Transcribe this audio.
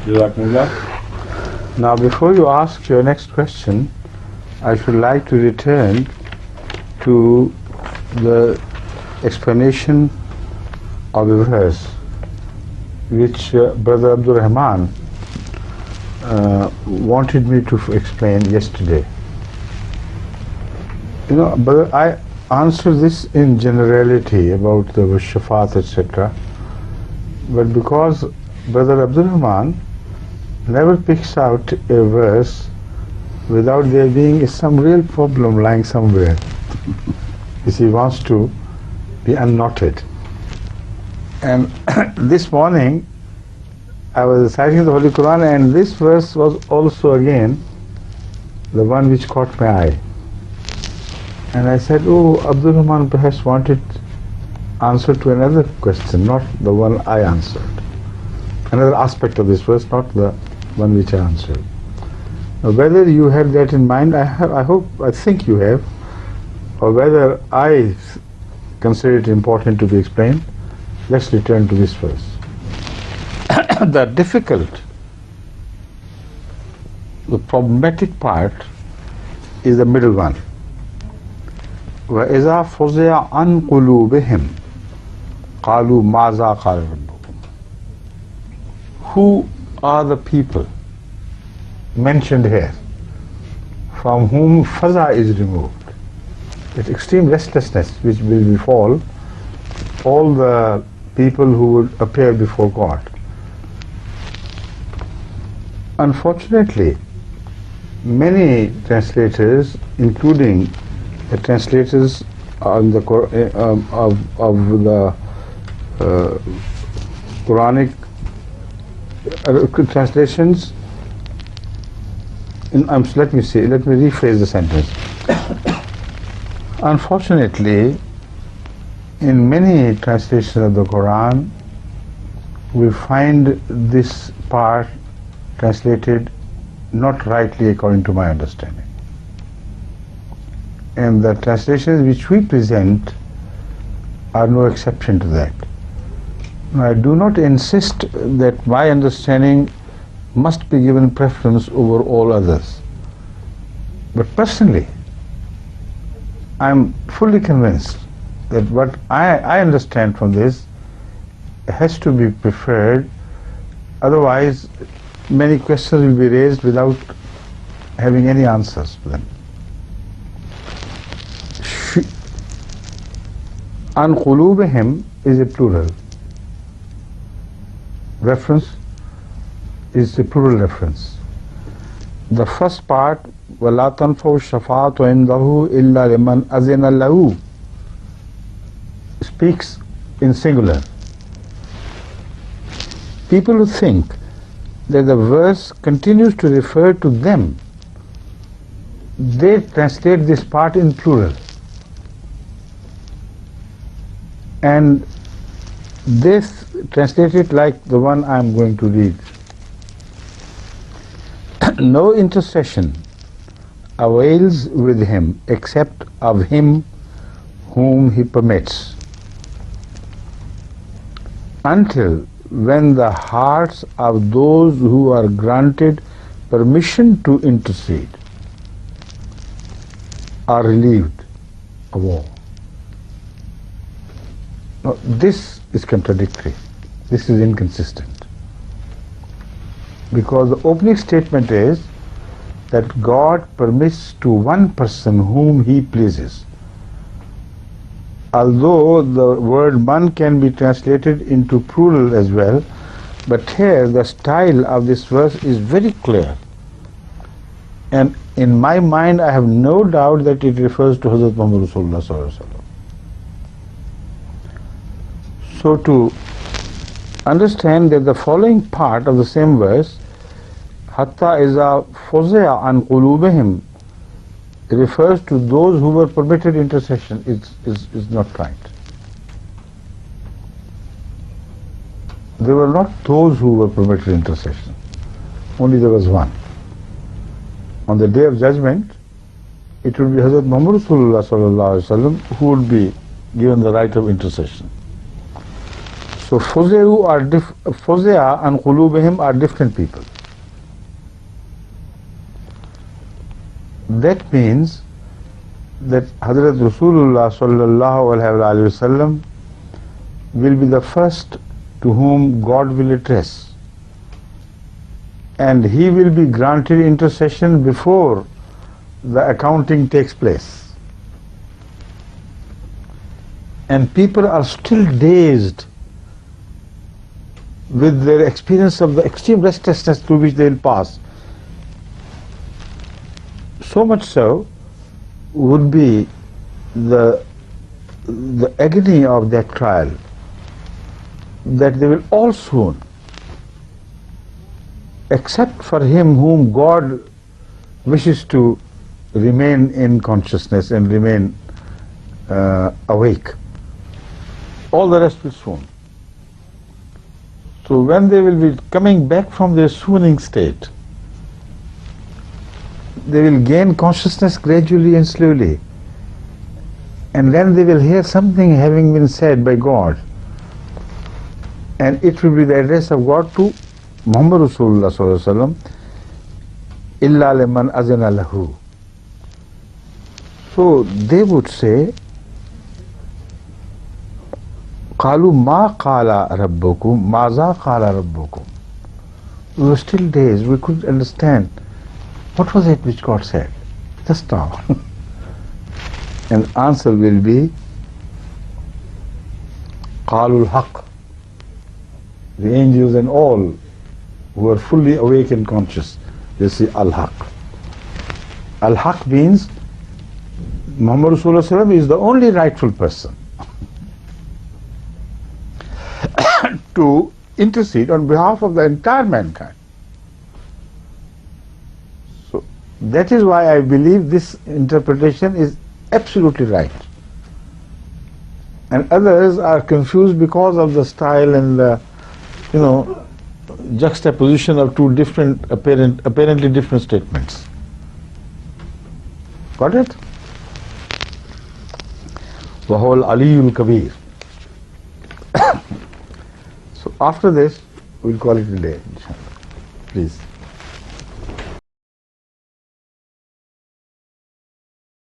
Jazakumullah. Now, before you ask your next question, I should like to return to the explanation of a verse which Brother Abdul Rahman wanted me to explain yesterday. You know, brother, I answered this in generality about the Shafa'at, etc. But because Brother Abdul Rahman never picks out a verse without there being some real problem lying somewhere. He wants to be unknotted. And this morning I was reciting the Holy Quran, and this verse was also again the one which caught my eye. And I said, oh, Abdul Rahman perhaps wanted answer to another question, not the one I answered. Another aspect of this verse, not the one which I answered. Now, whether you had that in mind, I think you have, or whether I consider it important to be explained, let's return to this verse. The difficult, the problematic part is the middle one. وَإِذَا فُزِعَ عَنْ قُلُوبِهِمْ قَالُوا مَاذَا قَالَ رَبُّكُمْ. Who are the people mentioned here from whom faza is removed? That extreme restlessness which will befall all the people who would appear before God. Unfortunately, many translators, including the translators on the of the Quranic translations, let me rephrase the sentence. Unfortunately, in many translations of the Quran, we find this part translated not rightly according to my understanding. And the translations which we present are no exception to that. Now, I do not insist that my understanding must be given preference over all others. But personally, I am fully convinced that what I understand from this has to be preferred. Otherwise, many questions will be raised without having any answers to them. An qulubihim is a plural. Reference is a plural reference. The first part, وَلَا تَنْفَعُ الشَّفَاعَةُ عِنْدَهُ إِلَّا لِمَنْ أَذِنَ لَهُ, speaks in singular. People who think that the verse continues to refer to them, they translate this part in plural. And they translate it like the one I am going to read. No intercession avails with him except of him whom he permits, until when the hearts of those who are granted permission to intercede are relieved of all. Now, this is contradictory. This is inconsistent. Because the opening statement is that God permits to one person whom He pleases. Although the word man can be translated into plural as well, but here the style of this verse is very clear. And in my mind, I have no doubt that it refers to Hazrat Muhammad Rasulullah Sallallahu Alaihi Wasallam. So to understand that the following part of the same verse, Hatta iza fuzia an qulubihim, refers to those who were permitted intercession, is not right. They were not those who were permitted intercession. Only there was one. On the Day of Judgment, it will be Hazrat Muhammad Rasulullah Sallallahu Alaihi Wasallam who would be given the right of intercession. So So فُزِعَ عَنْ قُلُوبِهِمْ are different people. That means that Hazrat Rasulullah sallallahu alaihi wasallam will be the first to whom God will address, and he will be granted intercession before the accounting takes place. And people are still dazed with their experience of the extreme restlessness through which they will pass. So much so would be the agony of that trial that they will all soon, except for him whom God wishes to remain in consciousness and remain awake, all the rest will swoon. So when they will be coming back from their swooning state, they will gain consciousness gradually and slowly, and then they will hear something having been said by God, and it will be the address of God to Muhammad Rasulullah sallallahu alaihi wasallam, illa liman azina lahu. So they would say, قالوا ما قال ربكم ماذا قال ربكم. We were still dazed, we couldn't understand what was it which God said just now. And answer will be قالوا الحق. The angels and all who are fully awake and conscious, they say al-haq. Al-haq means Muhammad Rasulullah is the only rightful person to intercede on behalf of the entire mankind. So that is why I believe this interpretation is absolutely right. And others are confused because of the style and the, juxtaposition of two different, apparently different statements. Got it? وَهُوَ الْعَلِيُّ الْكَبِيرُ. So after this, we'll call it a day, inshallah. Please.